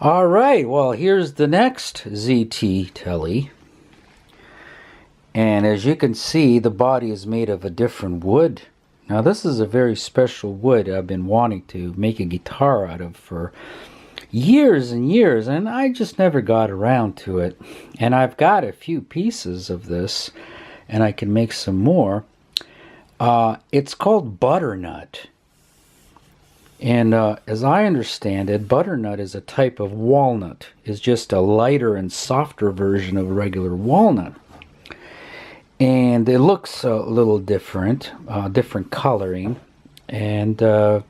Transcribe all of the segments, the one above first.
All right, well, here's the next ZT Telly. And as you can see, the body is made of a different wood. Now, this is a very special wood I've been wanting to make a guitar out of for years and years, and I just never got around to it. And I've got a few pieces of this, and I can make some more. It's called butternut. And as I understand it, butternut is a type of walnut. It's just a lighter and softer version of a regular walnut. And it looks a little different, different coloring. And I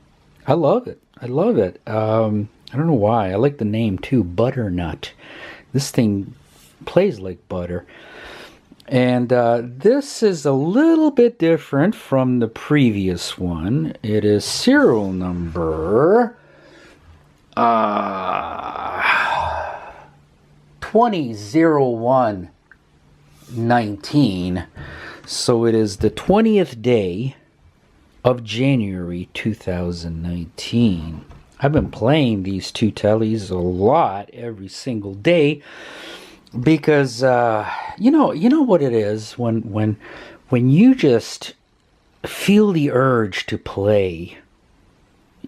love it. I love it. I don't know why. I like the name too, butternut. This thing plays like butter. And this is a little bit different from the previous one. It is serial number 200119. So it is the 20th day of January 2019. I've been playing these two tellies a lot every single day. Because you know what it is when you just feel the urge to play,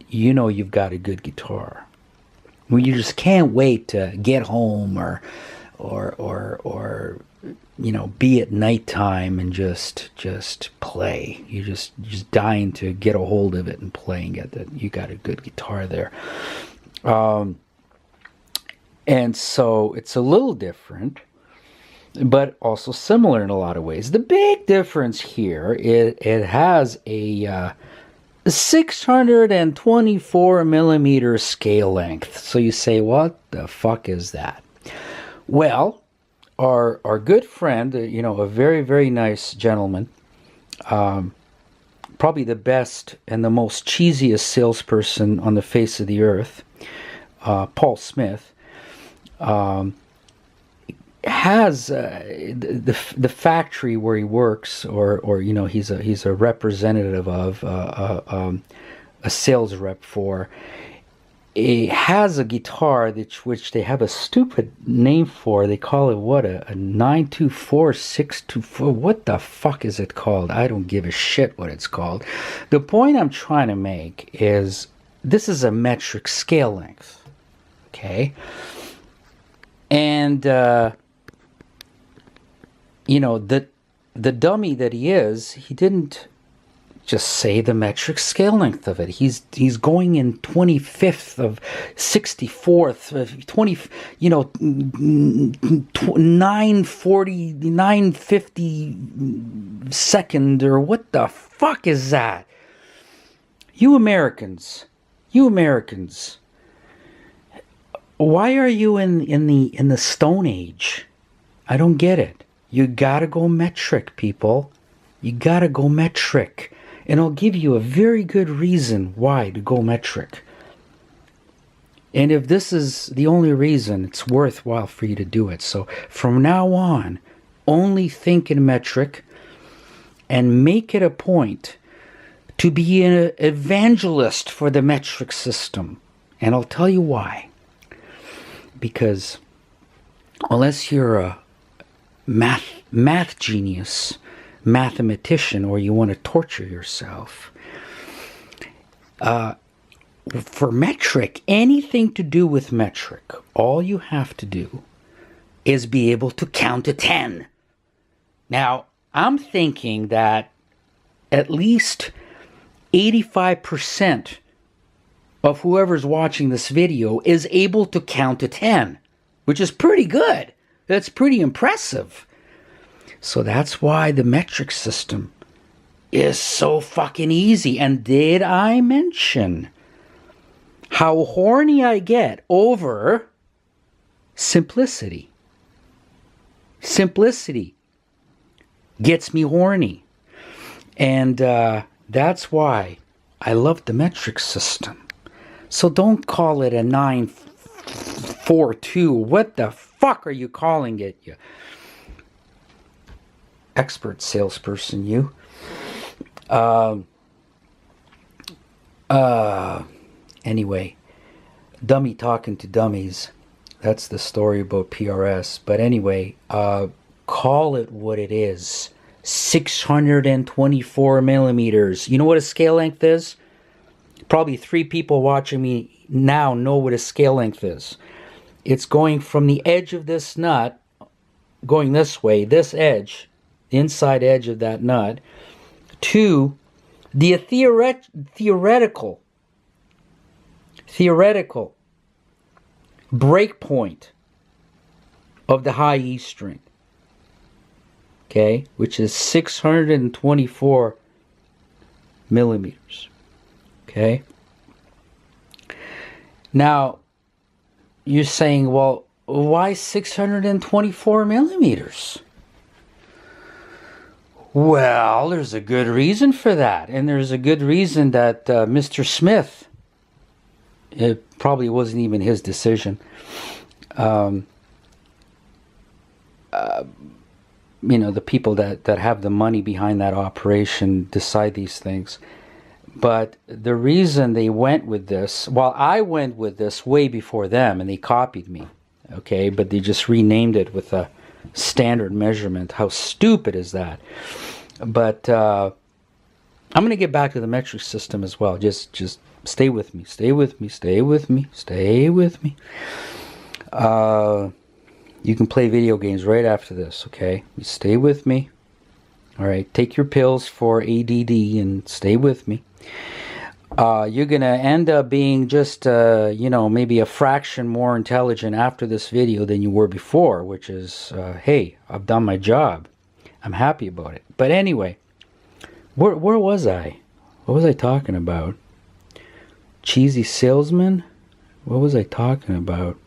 you know you've got a good guitar. When you just can't wait to get home or you know, be at nighttime and just play. You're just dying to get a hold of it and playing it. That you got a good guitar there. And so it's a little different, but also similar in a lot of ways. The big difference here, it has a 624 millimeter scale length. So you say, what the fuck is that? Well, our good friend, you know, a very, very nice gentleman, probably the best and the most cheesiest salesperson on the face of the earth, Paul Smith, has the factory where he works, or you know, he's a representative of a sales rep for. It has a guitar which they have a stupid name for. They call it what, a 924-624. What the fuck is it called? I don't give a shit what it's called. The point I'm trying to make is this is a metric scale length. Okay. And, you know, the dummy that he is, he didn't just say the metric scale length of it. He's going in 25th of 64th, 20, you know, 940, 950 second, or what the fuck is that? You Americans. Why are you in the Stone Age? I don't get it. You gotta go metric, people. You gotta go metric. And I'll give you a very good reason why to go metric. And if this is the only reason, it's worthwhile for you to do it. So from now on, only think in metric and make it a point to be an evangelist for the metric system. And I'll tell you why. Because unless you're a math genius, mathematician, or you want to torture yourself, for metric, anything to do with metric, all you have to do is be able to count to 10. Now, I'm thinking that at least 85% of whoever's watching this video is able to count to 10, which is pretty good. That's pretty impressive. So that's why the metric system is so fucking easy. And did I mention how horny I get over simplicity? Simplicity gets me horny. And that's why I love the metric system. So don't call it a 942. What the fuck are you calling it, you expert salesperson, you? Anyway, Dummy talking to dummies. That's the story about PRS. But anyway, call it what it is. 624 millimeters. You know what a scale length is? Probably 3 people watching me now know what a scale length is. It's going from the edge of this nut, going this way, this edge, the inside edge of that nut, to the theoretical break point of the high E string. Okay, which is 624 millimeters. Okay. Now, you're saying, well, why 624 millimeters? Well, there's a good reason for that. And there's a good reason that Mr. Smith, it probably wasn't even his decision. You know, the people that have the money behind that operation decide these things. But the reason they went with this, well, I went with this way before them, and they copied me, okay? But they just renamed it with a standard measurement. How stupid is that? But I'm going to get back to the metric system as well. Just stay with me, stay with me, stay with me, stay with me. You can play video games right after this, okay? Stay with me. All right, take your pills for ADD and stay with me. You're going to end up being just, you know, maybe a fraction more intelligent after this video than you were before, which is, hey, I've done my job. I'm happy about it. But anyway, where was I? What was I talking about? Cheesy salesman? What was I talking about?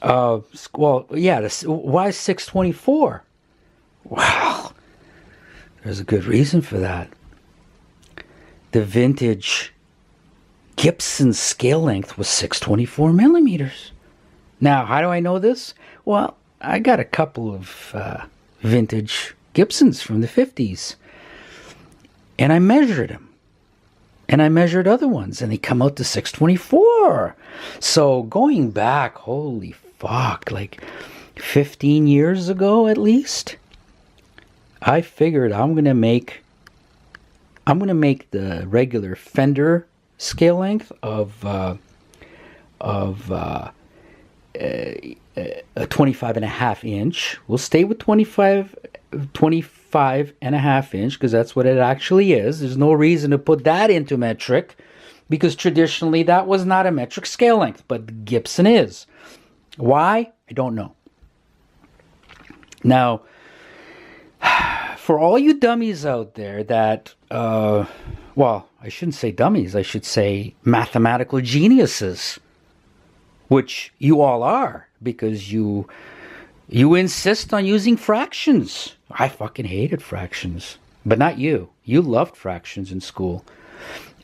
Well, yeah, why 624? Wow. There's a good reason for that. The vintage Gibson scale length was 624 millimeters. Now, how do I know this? Well, I got a couple of vintage Gibsons from the 50s. And I measured them. And I measured other ones, and they come out to 624. So going back, holy fuck, like 15 years ago at least, I figured I'm gonna make the regular Fender scale length of a 25.5 inch. We'll stay with 25.5 inch because that's what it actually is. There's no reason to put that into metric because traditionally that was not a metric scale length, but Gibson is. Why? I don't know. Now, for all you dummies out there that, well, I shouldn't say dummies, I should say mathematical geniuses, which you all are, because you insist on using fractions. I fucking hated fractions, but not you. You loved fractions in school.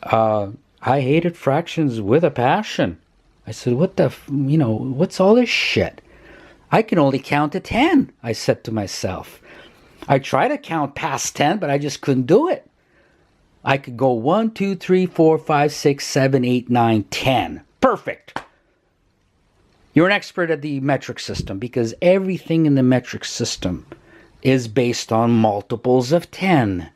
I hated fractions with a passion. I said, what the, you know, what's all this shit? I can only count to 10, I said to myself. I tried to count past 10, but I just couldn't do it. I could go 1, 2, 3, 4, 5, 6, 7, 8, 9, 10. Perfect. You're an expert at the metric system because everything in the metric system is based on multiples of 10.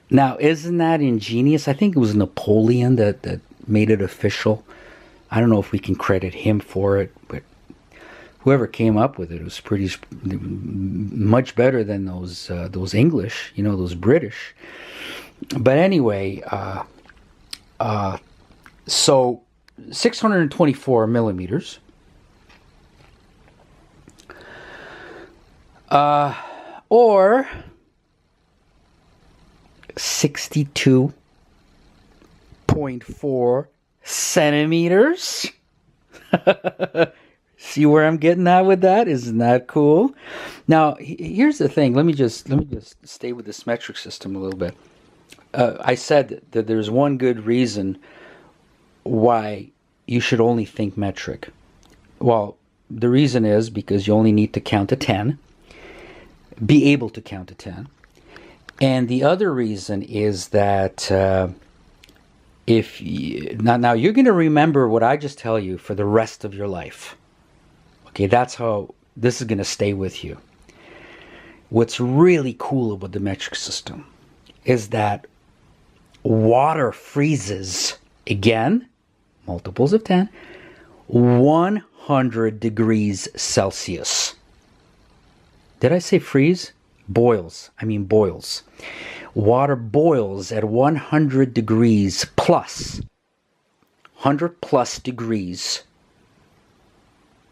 Now, isn't that ingenious? I think it was Napoleon that made it official. I don't know if we can credit him for it, but whoever came up with it was pretty much better than those English, you know, those British. But anyway, so 624 millimeters. Or 62.4 centimeters. See where I'm getting at with that? Isn't that cool? Now, here's the thing. Let me just stay with this metric system a little bit. I said that there's one good reason why you should only think metric. Well, the reason is because you only need to count to 10, be able to count to 10. And the other reason is that if you, now you're going to remember what I just tell you for the rest of your life. Okay, that's how this is going to stay with you. What's really cool about the metric system is that water freezes, again, multiples of 10, 100 degrees Celsius. Did I say freeze? Boils. I mean boils. Water boils at 100 degrees plus. 100 plus degrees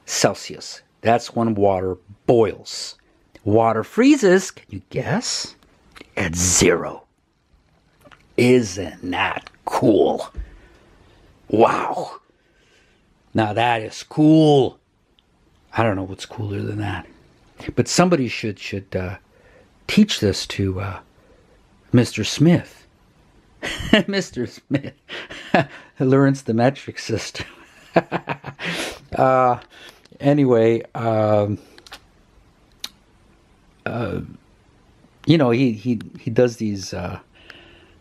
Celsius. That's when water boils. Water freezes, can you guess? At 0. Isn't that cool? Wow. Now that is cool. I don't know what's cooler than that. But somebody should teach this to Mr. Smith. Mr. Smith learns the metric system. Anyway, you know, he does these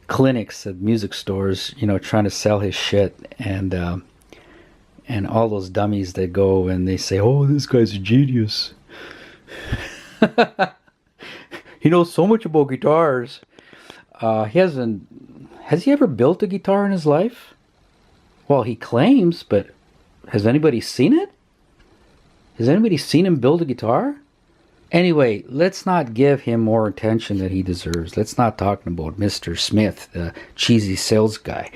clinics at music stores, you know, trying to sell his shit, and all those dummies that go and they say, "Oh, this guy's a genius. He knows so much about guitars." Has he ever built a guitar in his life? Well, he claims, but has anybody seen it? Has anybody seen him build a guitar? Anyway, let's not give him more attention than he deserves. Let's not talk about Mr. Smith, the cheesy sales guy.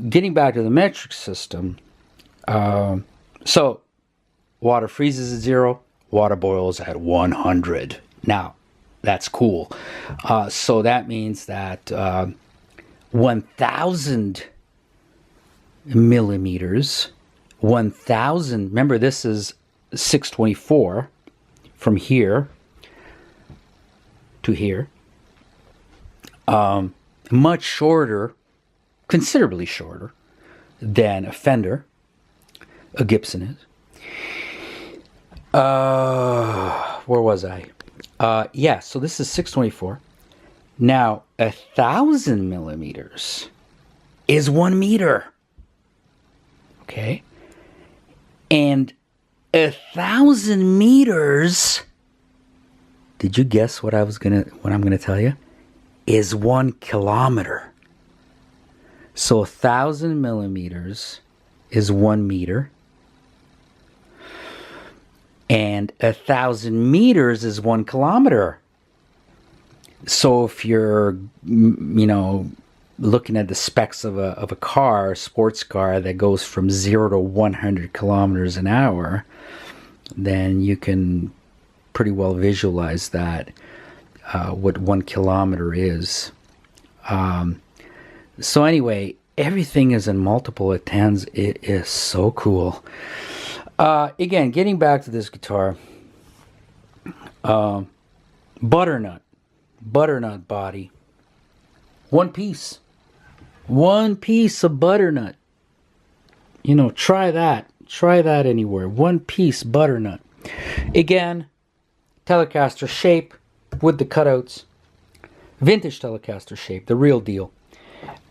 Getting back to the metric system, so water freezes at 0, water boils at 100. Now, that's cool. So that means that 1,000 millimeters, 1,000, remember this is 624 from here to here, much shorter, considerably shorter than a Fender, a Gibson is. Where was I? Yeah, so this is 624. Now, 1,000 millimeters is 1 meter. Okay? And 1,000 meters, did you guess what I'm gonna tell you? Is 1 kilometer. So 1,000 millimeters is 1 meter. And 1,000 meters is 1 kilometer. So if you're, you know, looking at the specs of a car, a sports car that goes from 0 to 100 kilometers an hour, then you can pretty well visualize that, what 1 kilometer is. So anyway, everything is in multiple of 10s. It is so cool. Again, getting back to this guitar, butternut body, one piece of butternut. You know, try that anywhere. One piece butternut. Again, Telecaster shape with the cutouts, vintage Telecaster shape, the real deal.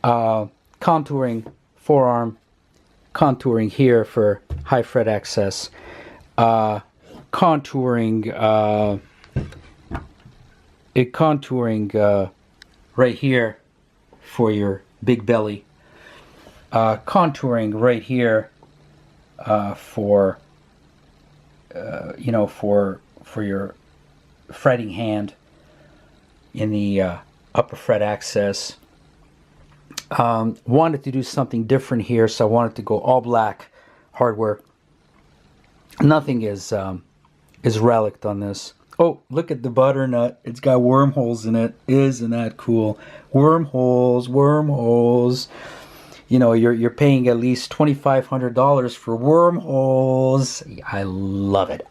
Contouring forearm, contouring here for high fret access, contouring right here for your big belly, contouring right here for you know, for your fretting hand in the upper fret access. Wanted to do something different here, so I wanted to go all black hardware. Nothing is relic on this. Oh, look at the butternut. It's got wormholes in it. Isn't that cool? Wormholes. You know, you're paying at least $2,500 for wormholes. I love it.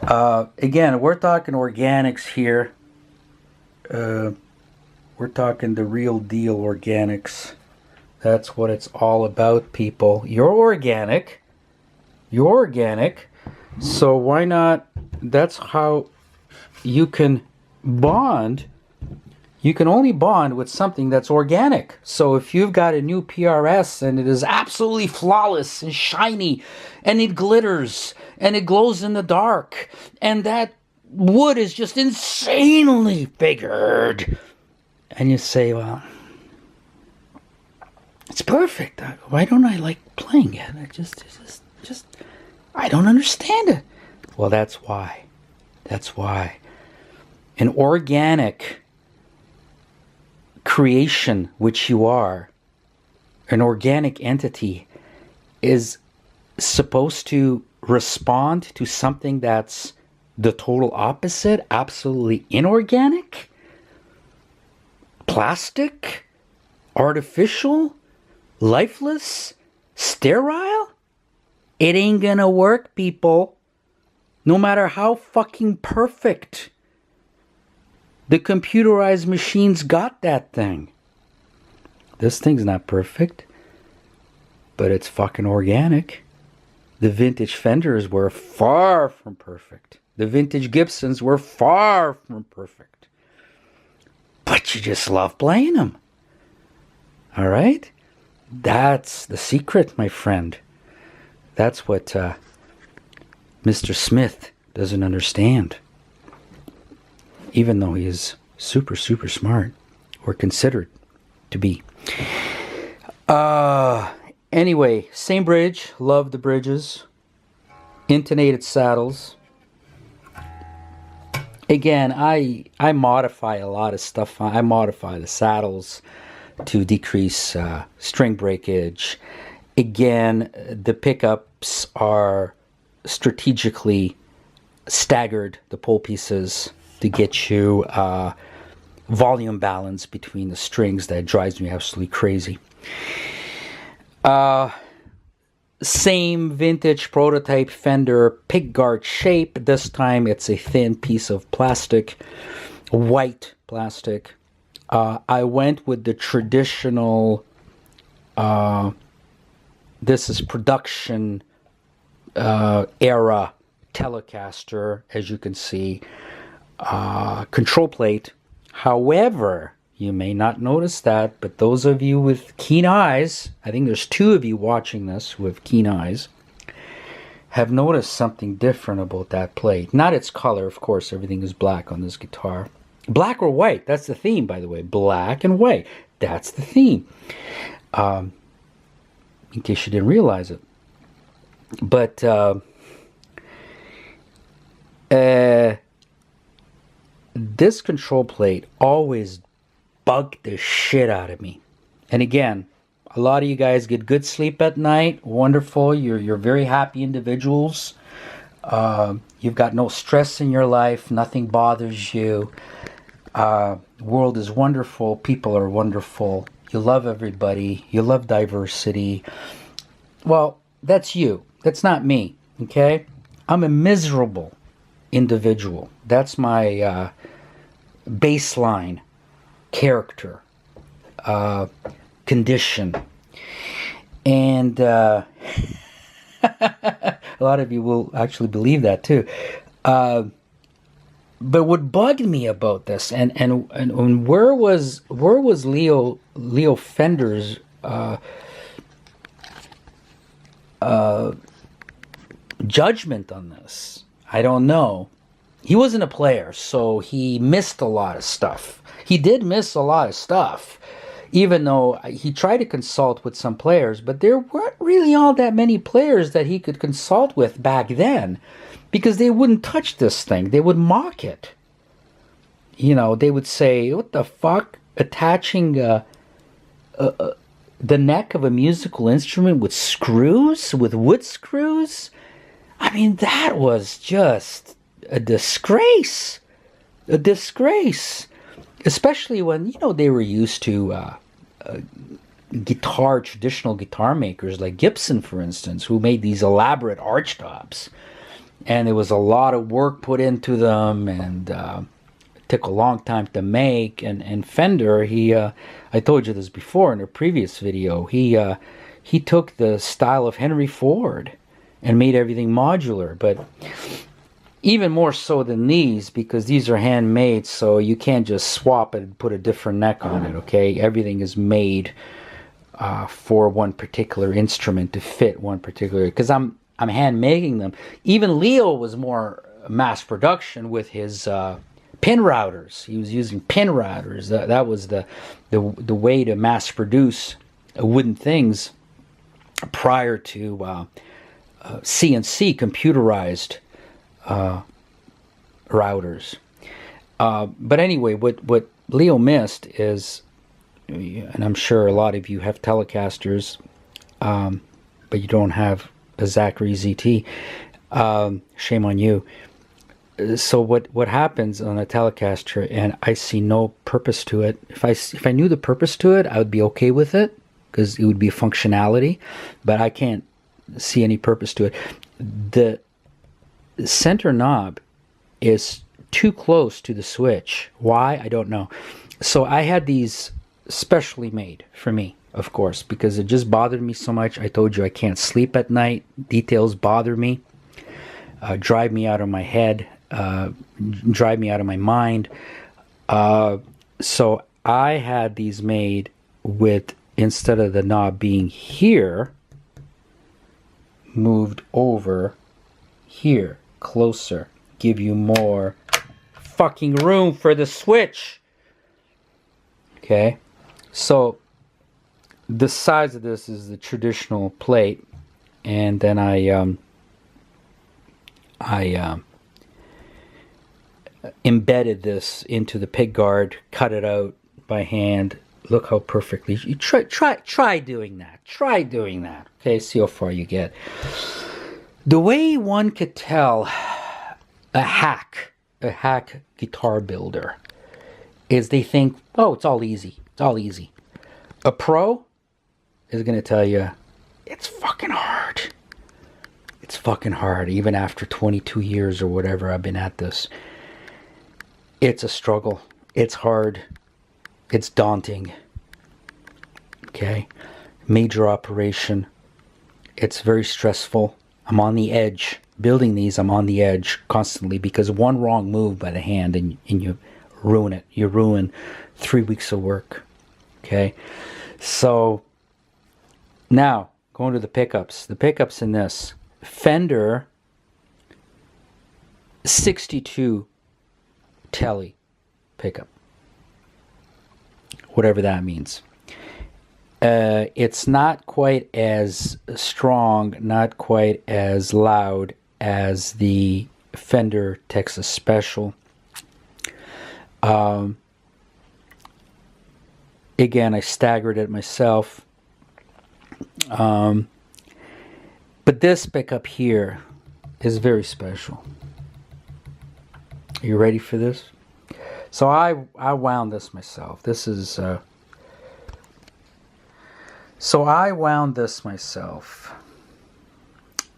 Again, we're talking organics here. We're talking the real deal organics. That's what it's all about, people. You're organic. So why not? That's how you can bond You can only bond with something that's organic. So if you've got a new PRS and it is absolutely flawless and shiny and it glitters and it glows in the dark and that wood is just insanely figured, and you say, well, it's perfect. Why don't I like playing it? I don't understand it. Well, that's why. That's why. An organic creation, which you are, an organic entity, is supposed to respond to something that's the total opposite, absolutely inorganic, plastic, artificial, lifeless, sterile. It ain't gonna work, people. No matter how fucking perfect. The computerized machines got that thing. This thing's not perfect, but it's fucking organic. The vintage Fenders were far from perfect. The vintage Gibsons were far from perfect. But you just love playing them. All right? That's the secret, my friend. That's what Mr. Smith doesn't understand. Even though he is super, super smart, or considered to be. Anyway, same bridge. Love the bridges. Intonated saddles. Again, I modify a lot of stuff. I modify the saddles to decrease string breakage. Again, the pickups are strategically staggered, the pole pieces, to get you volume balance between the strings that drives me absolutely crazy. Same vintage prototype Fender Pig Guard shape. This time it's a thin piece of plastic, white plastic. I went with the traditional, this is production era Telecaster, as you can see. Control plate. However, you may not notice that, but those of you with keen eyes, I think there's 2 of you watching this with keen eyes, have noticed something different about that plate. Not its color, of course, everything is black on this guitar. Black or white, that's the theme, by the way. Black and white, that's the theme. In case you didn't realize it. But, this control plate always bugged the shit out of me. And again, a lot of you guys get good sleep at night. Wonderful. You're very happy individuals. You've got no stress in your life. Nothing bothers you. The world is wonderful. People are wonderful. You love everybody. You love diversity. Well, that's you. That's not me. Okay? I'm a miserable individual. That's my baseline character, condition. And a lot of you will actually believe that too. But what bugged me about this, and where was Leo Fender's judgment on this? I don't know. He wasn't a player, so he missed a lot of stuff. He did miss a lot of stuff, even though he tried to consult with some players, but there weren't really all that many players that he could consult with back then, because they wouldn't touch this thing. They would mock it. You know, they would say, what the fuck? Attaching the neck of a musical instrument with screws? With wood screws? I mean, that was just a disgrace. A disgrace. Especially when, you know, they were used to traditional guitar makers like Gibson, for instance, who made these elaborate archtops. And there was a lot of work put into them, and it took a long time to make. And Fender, I told you this before in a previous video, he took the style of Henry Ford and made everything modular. But even more so than these, because these are handmade, so you can't just swap it and put a different neck on it, okay? Everything is made for one particular instrument to fit one particular, because I'm hand making them. Even Leo was more mass production with his pin routers. He was using pin routers. That was the way to mass produce wooden things prior to CNC computerized routers. But anyway, what Leo missed is, and I'm sure a lot of you have Telecasters, but you don't have a Zachary ZT. Shame on you. So what happens on a Telecaster, and I see no purpose to it. If I knew the purpose to it, I would be okay with it, because it would be functionality, but I can't see any purpose to it. The center knob is too close to the switch. Why? I don't know. So I had these specially made for me, of course, because it just bothered me so much. I told you I can't sleep at night. Details bother me, drive me out of my head, drive me out of my mind. So I had these made with, instead of the knob being here, moved over here, closer, give you more fucking room for the switch. Okay, so the size of this is the traditional plate, and then I embedded this into the Pig Guard, cut it out by hand. Look how perfectly. You try doing that. Try doing that. Okay, see how far you get. The way one could tell a hack guitar builder is they think, oh, it's all easy. It's all easy. A pro is going to tell you, it's fucking hard. It's fucking hard. Even after 22 years or whatever I've been at this, it's a struggle. It's hard. It's daunting. Okay? Major operation. It's very stressful. I'm on the edge. Building these, I'm on the edge constantly, because one wrong move by the hand and you ruin it. You ruin 3 weeks of work. Okay? So, now, going to the pickups. The pickups in this. Fender 62 Tele pickup. Whatever that means. It's not quite as strong, not quite as loud as the Fender Texas Special. Again, I staggered it myself. But this pickup here is very special. Are you ready for this? So I wound this myself. This is... So I wound this myself,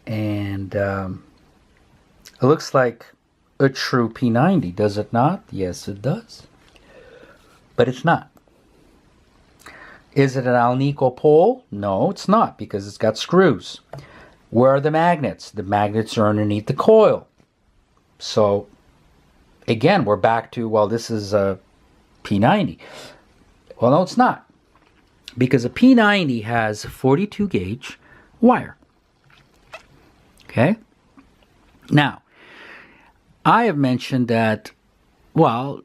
and it looks like a true P90, does it not? Yes, it does. But it's not. Is it an Alnico pole? No, it's not, because it's got screws. Where are the magnets? The magnets are underneath the coil. So, again, we're back to, well, this is a P90. Well, no, it's not. Because a P90 has 42 gauge wire. Okay? Now, I have mentioned that, well,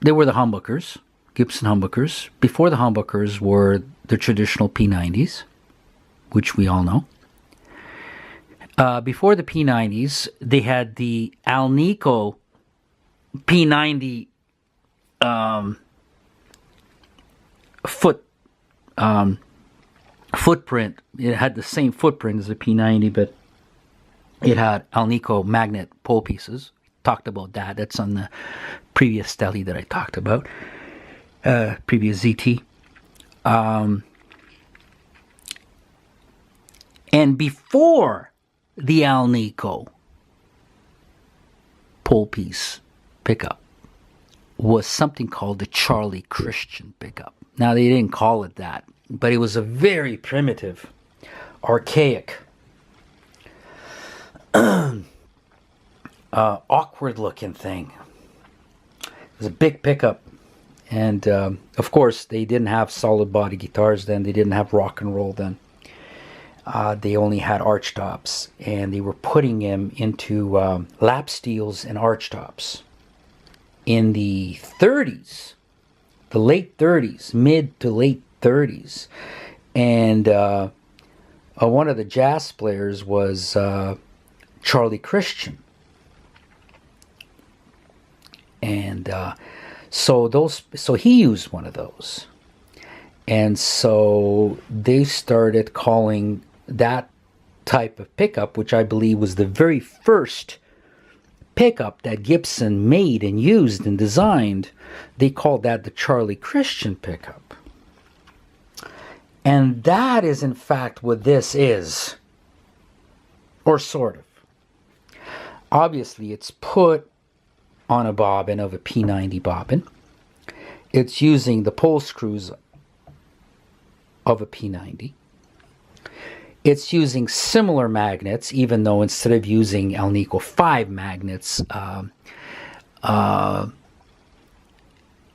they were the humbuckers, Gibson humbuckers. Before the humbuckers were the traditional P90s, which we all know. Before the P90s, they had the Alnico P90 footprint. It had the same footprint as a P90, but it had Alnico magnet pole pieces. Talked about that. That's on the previous Steli that I talked about. Previous ZT. And before the Alnico pole piece pickup was something called the Charlie Christian pickup. Now, they didn't call it that, but it was a very primitive, archaic awkward looking thing. It was a big pickup. And of course, they didn't have solid body guitars then. They didn't have rock and roll then. They only had arch tops. And they were putting them into lap steels and arch tops. In the 30s, the late 30s, mid to late 30s. And one of the jazz players was Charlie Christian. And so he used one of those. And so they started calling that type of pickup, which I believe was the very first pickup that Gibson made and used and designed, they called that the Charlie Christian pickup. And that is in fact what this is. Or sort of. Obviously it's put on a bobbin of a P90 bobbin. It's using the pull screws of a P90. It's using similar magnets, even though instead of using Alnico 5 magnets,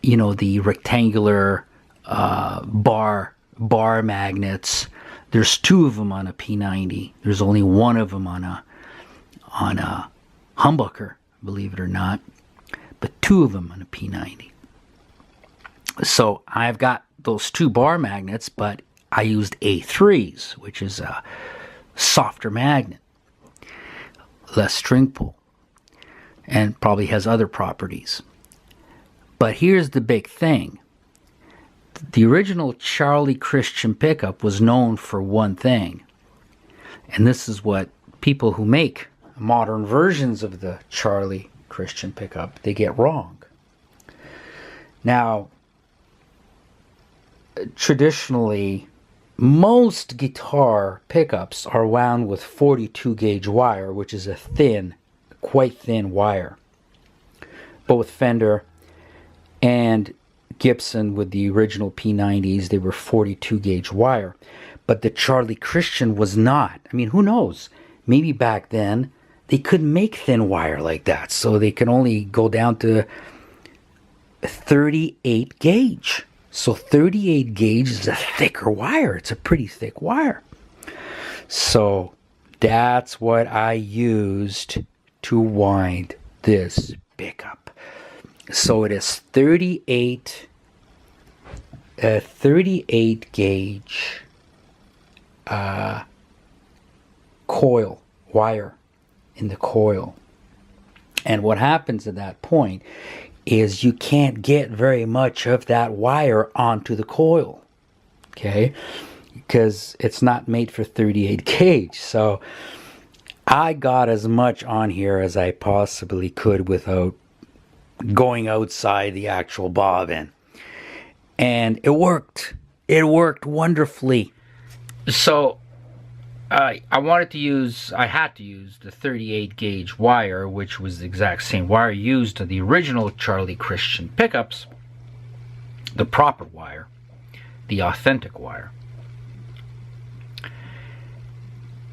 you know, the rectangular bar magnets, there's 2 of them on a P90. There's only 1 of them on a humbucker, believe it or not, but 2 of them on a P90. So I've got those 2 bar magnets, but I used A3s, which is a softer magnet, less string pull, and probably has other properties. But here's the big thing. The original Charlie Christian pickup was known for one thing, and this is what people who make modern versions of the Charlie Christian pickup, they get wrong. Now, traditionally, most guitar pickups are wound with 42 gauge wire, which is a thin, quite thin wire. Both Fender and Gibson with the original P90s, they were 42 gauge wire. But the Charlie Christian was not. I mean, who knows? Maybe back then they couldn't make thin wire like that, so they could only go down to 38 gauge. So 38 gauge is a thicker wire. It's a pretty thick wire. So that's what I used to wind this pickup. So it is 38 gauge coil, wire in the coil. And what happens at that point is you can't get very much of that wire onto the coil, okay? Because it's not made for 38 gauge. So I got as much on here as I possibly could without going outside the actual bobbin. And it worked. It worked wonderfully. So I had to use the 38 gauge wire, which was the exact same wire used in the original Charlie Christian pickups, the proper wire, the authentic wire.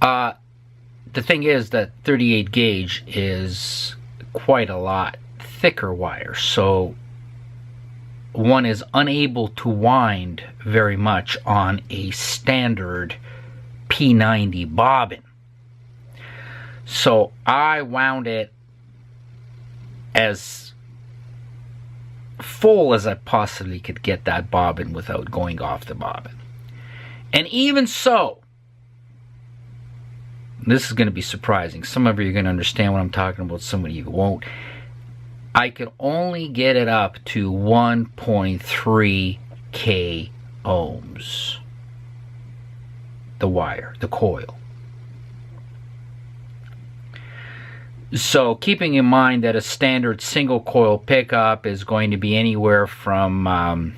The thing is that 38 gauge is quite a lot thicker wire, so one is unable to wind very much on a standard P90 bobbin. So I wound it as full as I possibly could get that bobbin without going off the bobbin. And even so, this is going to be surprising. Some of you are going to understand what I'm talking about, some of you won't. I could only get it up to 1.3 K ohms. The wire, the coil. So keeping in mind that a standard single coil pickup is going to be anywhere from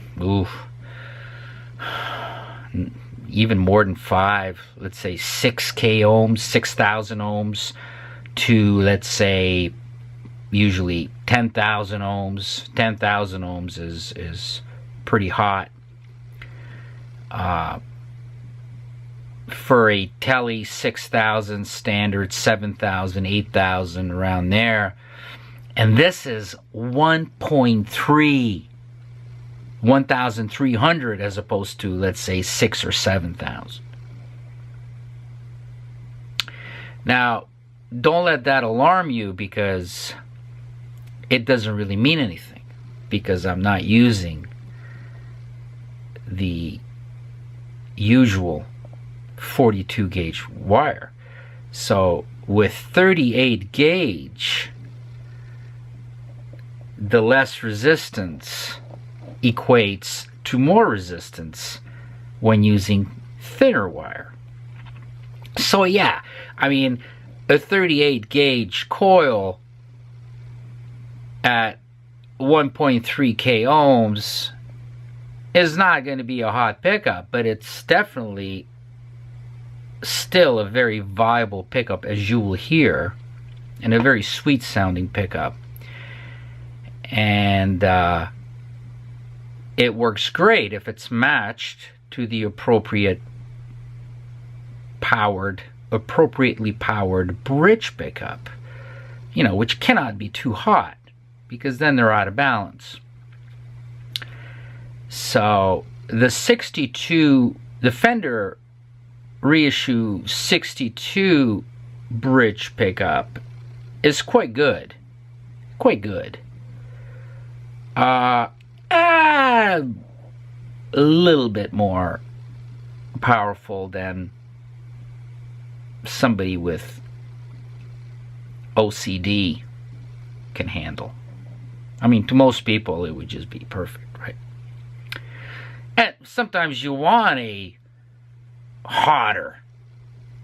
even more than 5, let's say 6K ohms, 6,000 ohms, to let's say usually 10,000 ohms. 10,000 ohms is pretty hot. for a Tele 6000 standard, 7000, 8000, around there. And this is 1.3, 1,300 as opposed to, let's say, 6,000 or 7,000. Now, don't let that alarm you, because it doesn't really mean anything, because I'm not using the usual 42 gauge wire. So with 38 gauge, the less resistance equates to more resistance when using thinner wire. So yeah, I mean, a 38 gauge coil at 1.3 k ohms is not going to be a hot pickup, but it's definitely still a very viable pickup, as you will hear, and a very sweet sounding pickup. And it works great if it's matched to the appropriately powered bridge pickup, you know, which cannot be too hot, because then they're out of balance. So the Fender Reissue 62 bridge pickup is quite good. Quite good. A little bit more powerful than somebody with OCD can handle. I mean, to most people, it would just be perfect, right? And sometimes you want a hotter,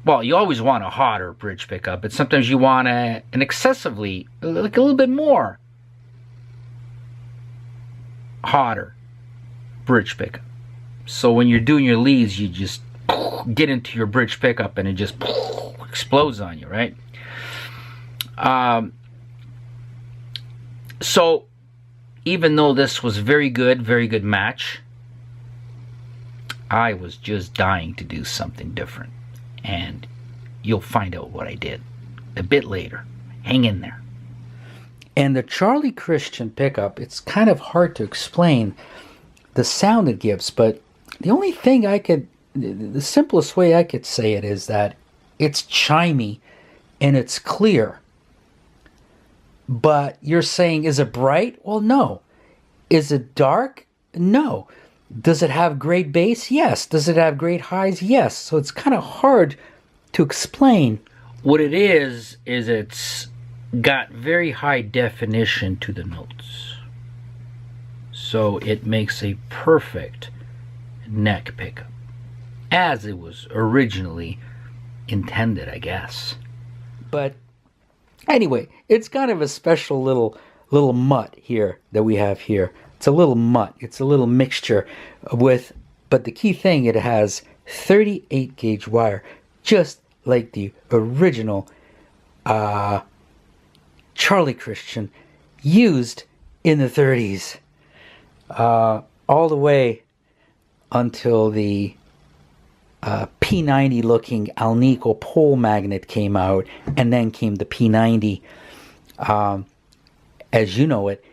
well, you always want a hotter bridge pickup, but sometimes you want an excessively, like a little bit more hotter bridge pickup. So when you're doing your leads, you just get into your bridge pickup and it just explodes on you, right? So even though this was very good match, I was just dying to do something different, and you'll find out what I did a bit later. Hang in there. And the Charlie Christian pickup, it's kind of hard to explain the sound it gives, but the only thing the simplest way I could say it is that it's chimey and it's clear. But you're saying, is it bright? Well, no. Is it dark? No. Does it have great bass? Yes. Does it have great highs? Yes. So it's kind of hard to explain. What it is it's got very high definition to the notes. So it makes a perfect neck pickup, as it was originally intended, I guess. But anyway, it's kind of a special little mutt here that we have here. It's a little mutt. It's a little mixture with, but the key thing, it has 38 gauge wire, just like the original Charlie Christian used in the 30s, all the way until the P90 looking Alnico pole magnet came out, and then came the P90 as you know it,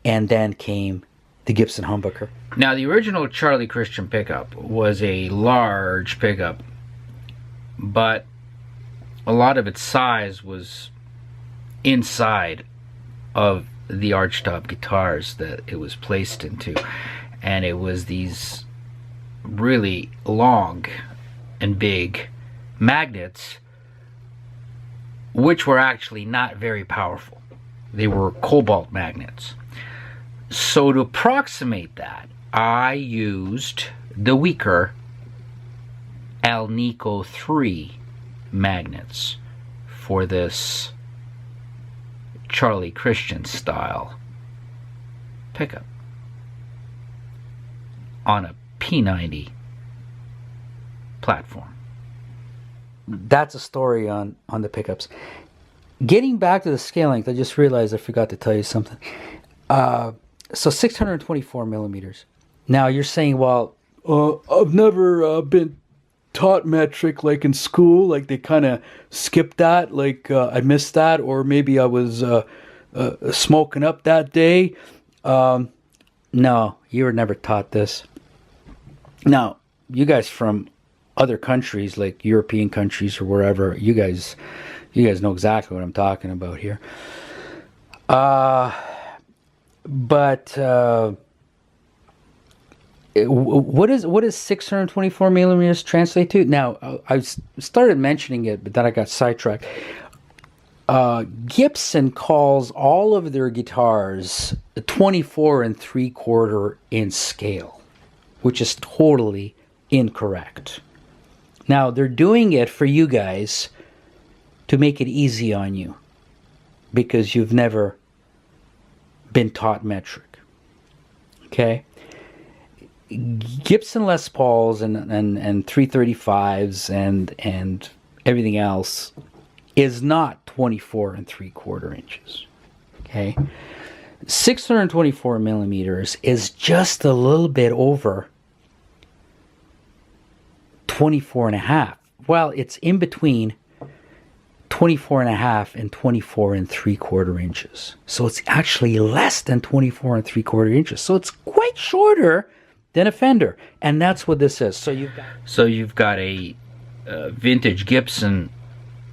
and then came the Gibson Humbucker. Now, the original Charlie Christian pickup was a large pickup, but a lot of its size was inside of the archtop guitars that it was placed into, and it was these really long and big magnets, which were actually not very powerful. They were cobalt magnets. So to approximate that, I used the weaker Alnico 3 magnets for this Charlie Christian style pickup on a P90 platform. That's a story on the pickups. Getting back to the scale length, I just realized I forgot to tell you something. So 624 millimeters. Now you're saying, well, I've never been taught metric like in school, like they kind of skipped that, like I missed that, or maybe I was smoking up that day. No, you were never taught this. Now, you guys from other countries, like European countries or wherever, you guys know exactly what I'm talking about here. But what is 624 millimeters translate to? Now, I started mentioning it, but then I got sidetracked. Gibson calls all of their guitars 24 3/4 in scale, which is totally incorrect. Now, they're doing it for you guys to make it easy on you because you've never been taught metric. Okay? Gibson Les Pauls and 335s and everything else is not 24 3/4 inches. Okay? 624 millimeters is just a little bit over 24 and a half. Well, it's in between 24 and a half and 24 3/4 inches. So it's actually less than 24 3/4 inches. So it's quite shorter than a Fender. And that's what this is. So you've got a vintage Gibson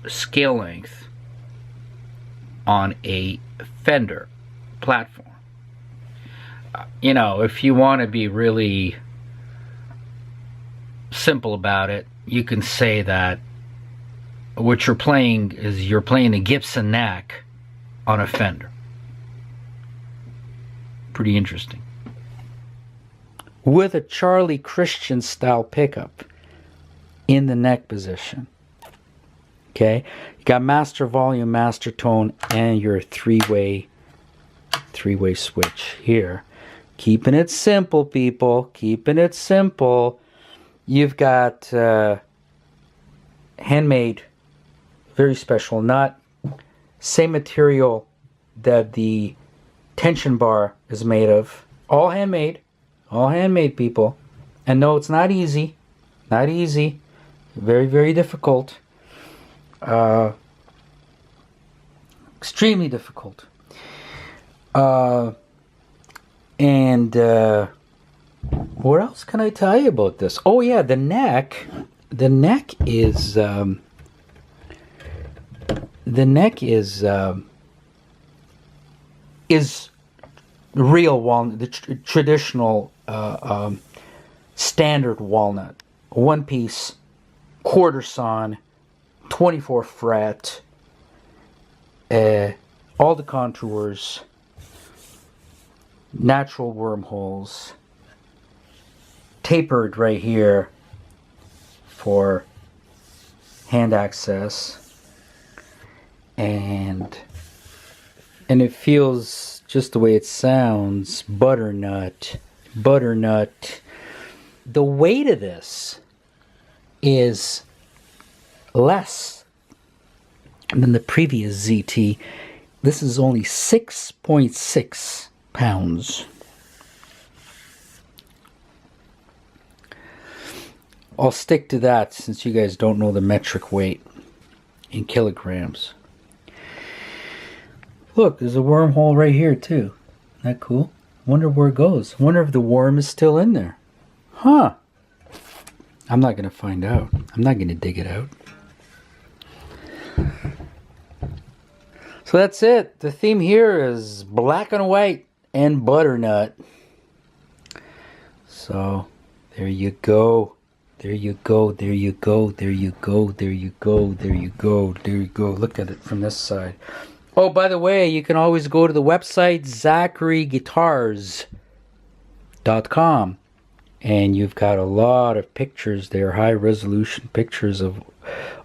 scale length on a Fender platform. You know, if you want to be really simple about it, you can say that what you're playing is you're playing a Gibson neck on a Fender. Pretty interesting. With a Charlie Christian style pickup in the neck position. Okay, you got master volume, master tone, and your three-way switch here. Keeping it simple, people. Keeping it simple. You've got handmade, very special nut. Same material that the tension bar is made of. All handmade. All handmade, people. And no, it's not easy. Not easy. Very, very difficult. Extremely difficult. What else can I tell you about this? Oh yeah, the neck. The neck is real walnut, the traditional standard walnut, one piece, quarter sawn, 24 fret, all the contours, natural wormholes, tapered right here for hand access, and it feels just the way it sounds, butternut. The weight of this is less than the previous ZT. This is only 6.6 pounds. I'll stick to that since you guys don't know the metric weight in kilograms. Look, there's a wormhole right here too. Isn't that cool? Wonder where it goes. Wonder if the worm is still in there. Huh. I'm not going to find out. I'm not going to dig it out. So that's it. The theme here is black and white and butternut. So there you go. There you go. There you go. There you go. There you go. There you go. There you go. Look at it from this side. Oh, by the way, you can always go to the website zacharyguitars.com, and you've got a lot of pictures there, high resolution pictures of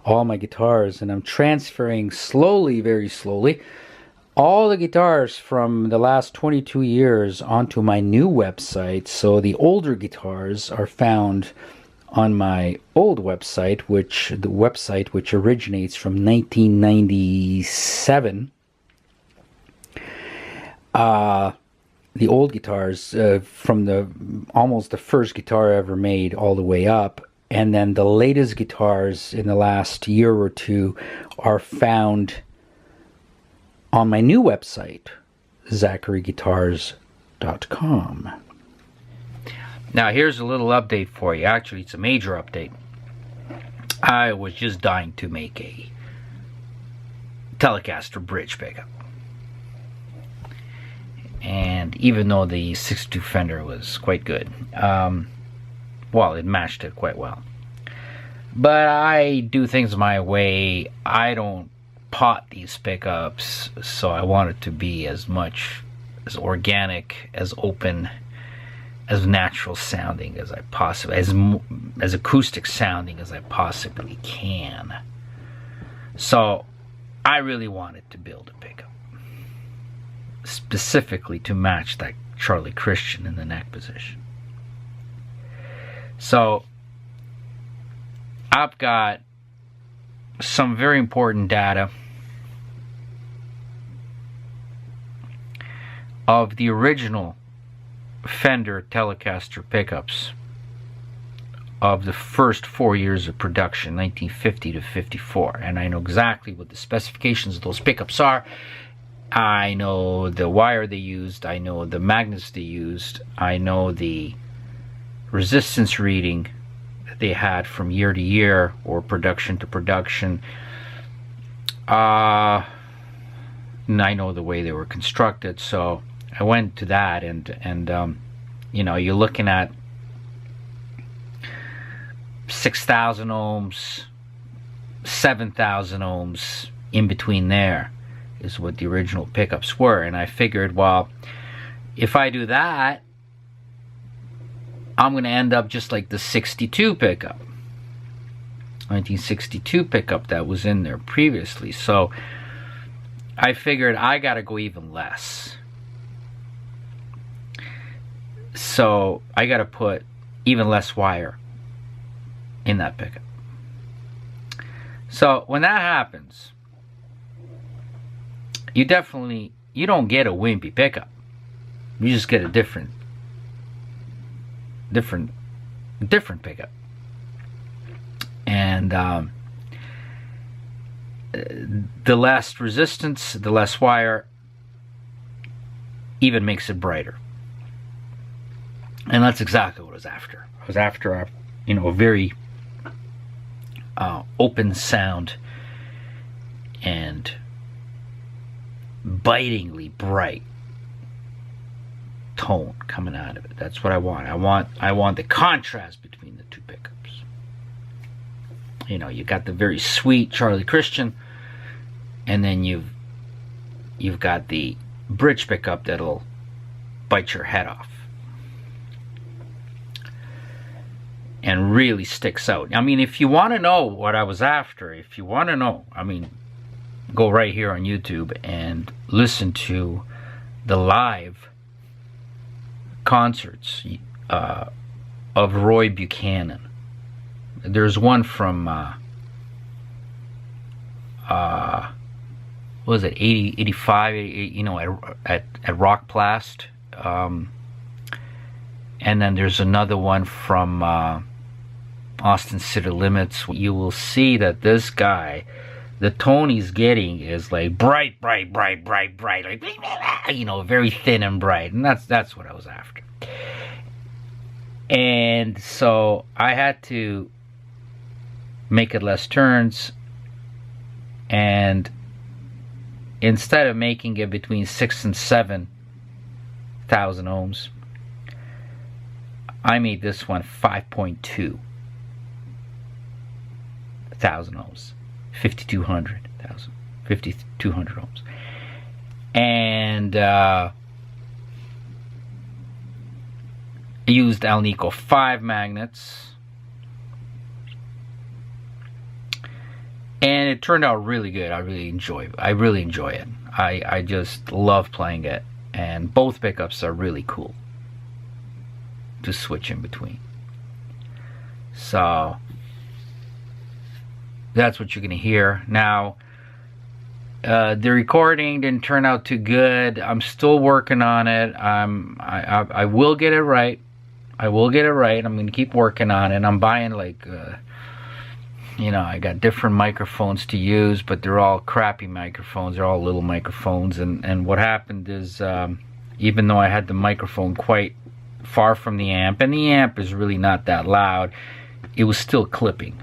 all my guitars, and I'm transferring slowly, very slowly, all the guitars from the last 22 years onto my new website. So the older guitars are found on my old website, which originates from 1997. The old guitars from almost the first guitar I ever made all the way up, And then the latest guitars in the last year or two are found on my new website, zacharyguitars.com. Now here's a little update for you. Actually, it's a major update. I was just dying to make a Telecaster bridge pickup. And even though the 62 Fender was quite good, well, it matched it quite well. But I do things my way. I don't pot these pickups, so I want it to be as much as organic, as open, as natural sounding as I possibly, as acoustic sounding as I possibly can. So I really wanted to build a pickup specifically to match that Charlie Christian in the neck position. So I've got some very important data of the original Fender Telecaster pickups of the first 4 years of production, 1950 to 54, and I know exactly what the specifications of those pickups are. I know the wire they used, I know the magnets they used, I know the resistance reading that they had from year to year or production to production. And I know the way they were constructed, so I went to that, and you know, you're looking at 6,000 ohms, 7,000 ohms, in between there is what the original pickups were. And I figured, well, if I do that, I'm going to end up just like the 62 pickup, 1962 pickup that was in there previously. So I figured I got to go even less. So I got to put even less wire in that pickup. So when that happens, you don't get a wimpy pickup. You just get a different pickup. And the less resistance, the less wire, even makes it brighter. And that's exactly what I was after. I was after a very open sound and bitingly bright tone coming out of it. That's what I want. I want the contrast between the two pickups. You know, you got the very sweet Charlie Christian, and then you've got the bridge pickup that'll bite your head off and really sticks out. I mean, if you want to know what I was after, if you want to know, I mean, go right here on YouTube and listen to the live concerts of Roy Buchanan. There's one from what was it, 80, 85, you know, at Rockplast, and then there's another one from Austin City Limits. You will see that this guy, the tone he's getting is like bright, like, you know, very thin and bright, and that's what I was after. And so I had to make it less turns, and instead of making it between 6,000 and 7,000 ohms, I made this one 5.2 thousand ohms, 5,200 ohms, and used Alnico 5 magnets, and it turned out really good. I really enjoy it. I just love playing it, and both pickups are really cool to switch in between. So that's what you're gonna hear. Now the recording didn't turn out too good. I'm still working on it. I will get it right. I will get it right. I'm going to keep working on it. I'm buying like, you know, I got different microphones to use, but they're all crappy microphones. They're all little microphones. And what happened is, even though I had the microphone quite far from the amp, and the amp is really not that loud, it was still clipping.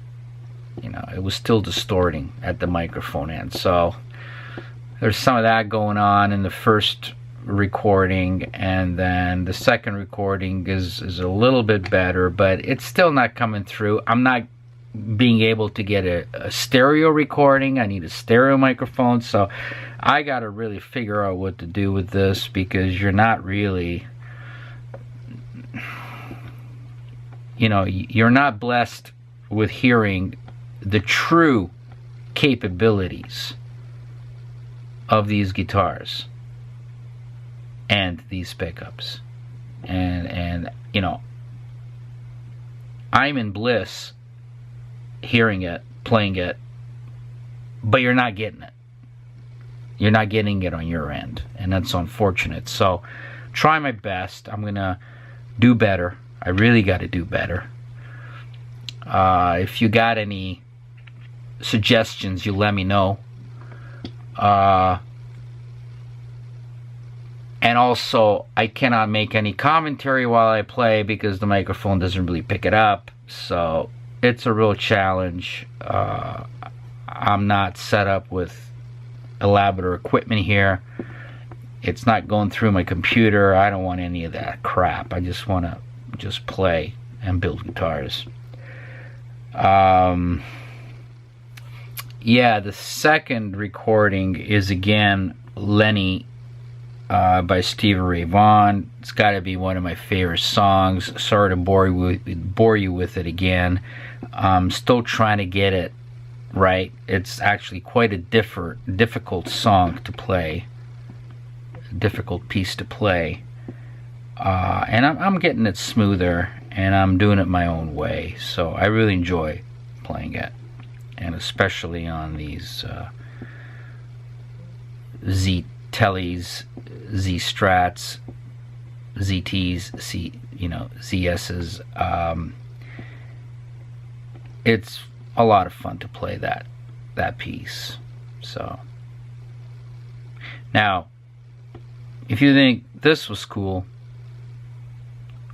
You know, it was still distorting at the microphone end. So there's some of that going on in the first recording, and then the second recording is a little bit better, but it's still not coming through. I'm not being able to get a stereo recording. I need a stereo microphone, so I got to really figure out what to do with this, because you're not really, you know, you're not blessed with hearing the true capabilities of these guitars and these pickups, and you know, I'm in bliss hearing it, playing it, but you're not getting it. You're not getting it on your end, and that's unfortunate. So try my best. I'm gonna do better. I really got to do better. If you got any suggestions, you let me know. And also, I cannot make any commentary while I play because the microphone doesn't really pick it up. So it's a real challenge. I'm not set up with elaborate equipment here. It's not going through my computer. I don't want any of that crap. I just want to just play and build guitars. Yeah, the second recording is again Lenny by Stevie Ray Vaughan. It's got to be one of my favorite songs. Sorry to bore you with it again. I'm still trying to get it right. It's actually quite a difficult song to play, difficult piece to play, and I'm getting it smoother, and I'm doing it my own way. So I really enjoy playing it, and especially on these Z Tellies, Z Strats, ZTs, ZSs. It's a lot of fun to play that piece. So now, if you think this was cool,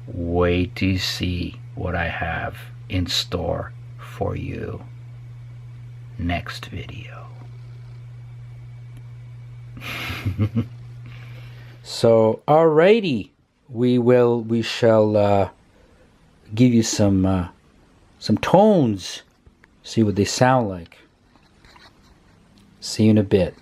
wait to see what I have in store for you next video. So alrighty, we shall give you some tones, see what they sound like. See you in a bit.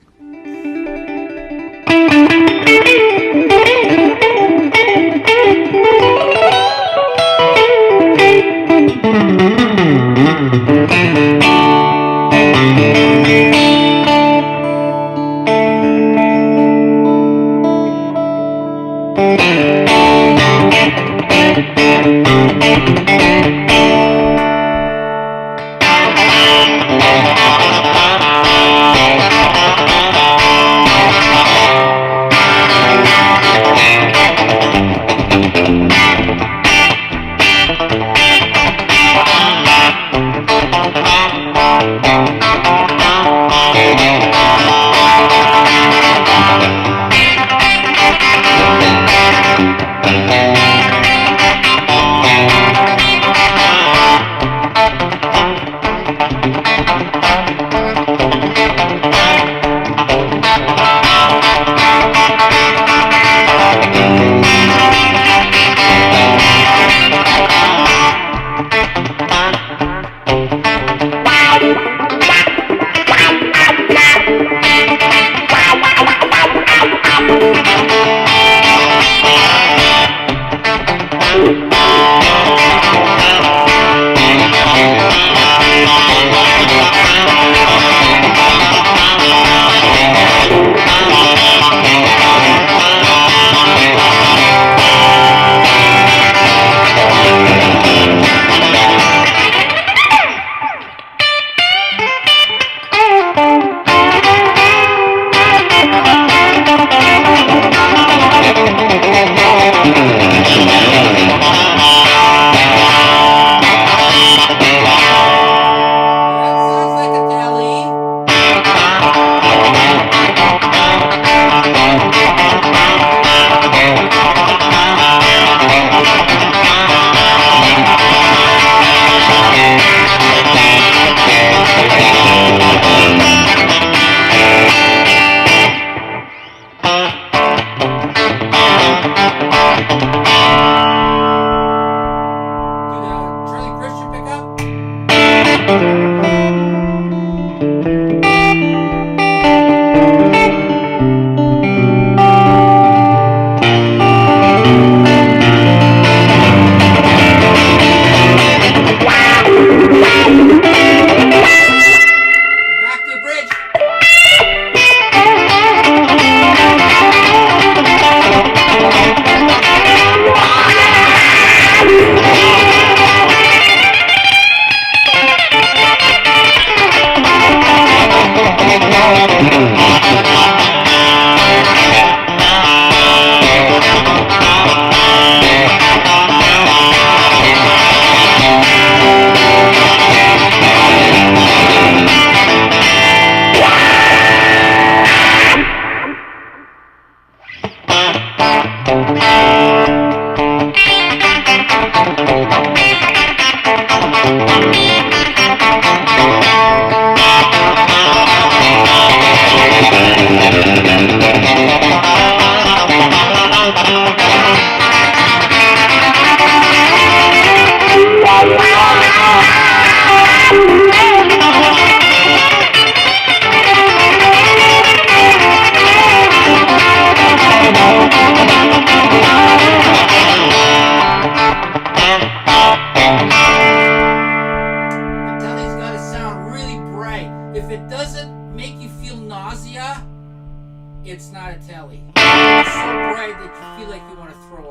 It's not a telly. It's so bright that you feel like you want to throw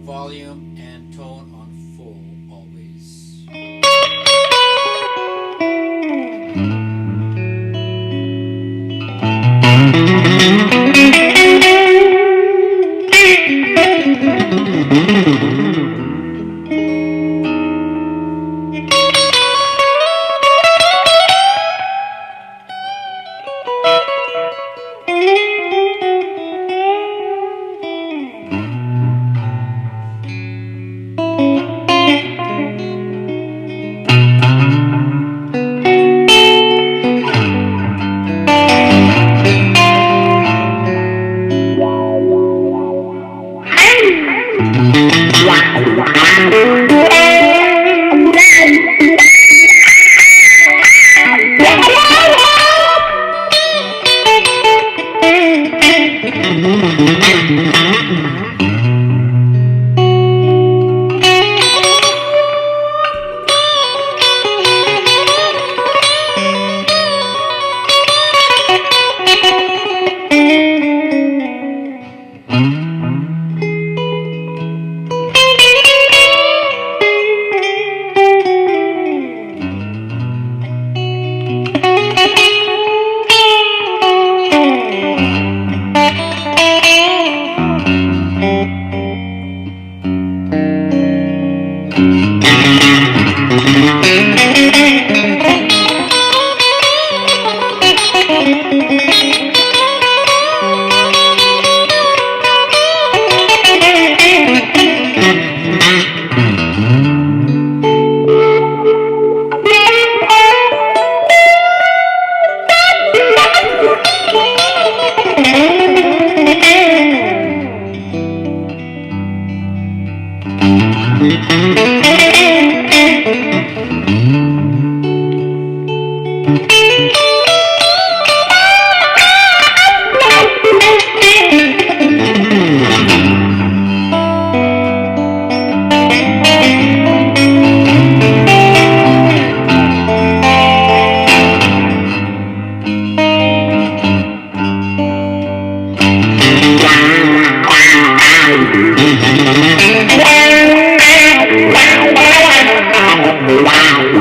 volume and tone on full always. Wow.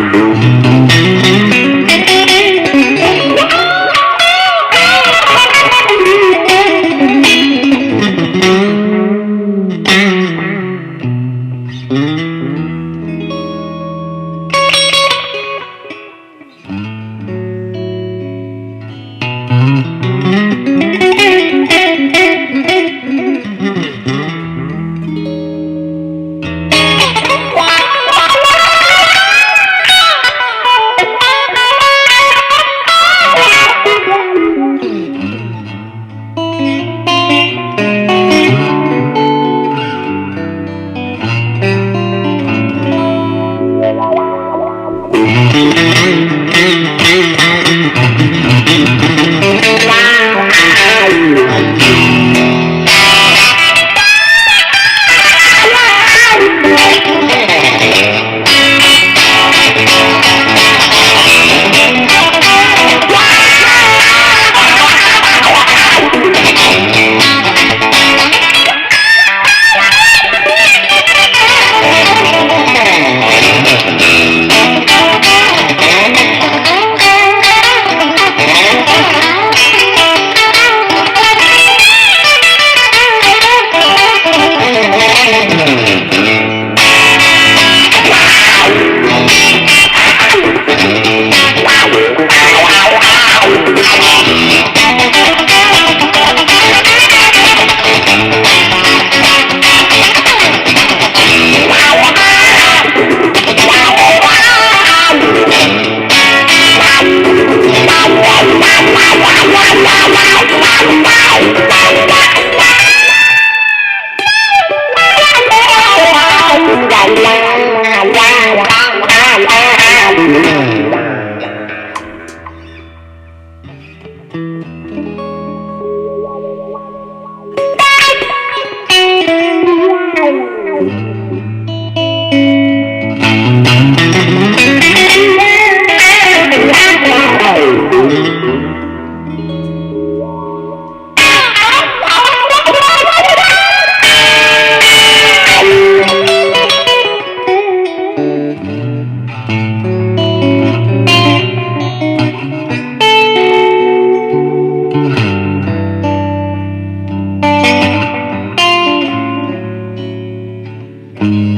you.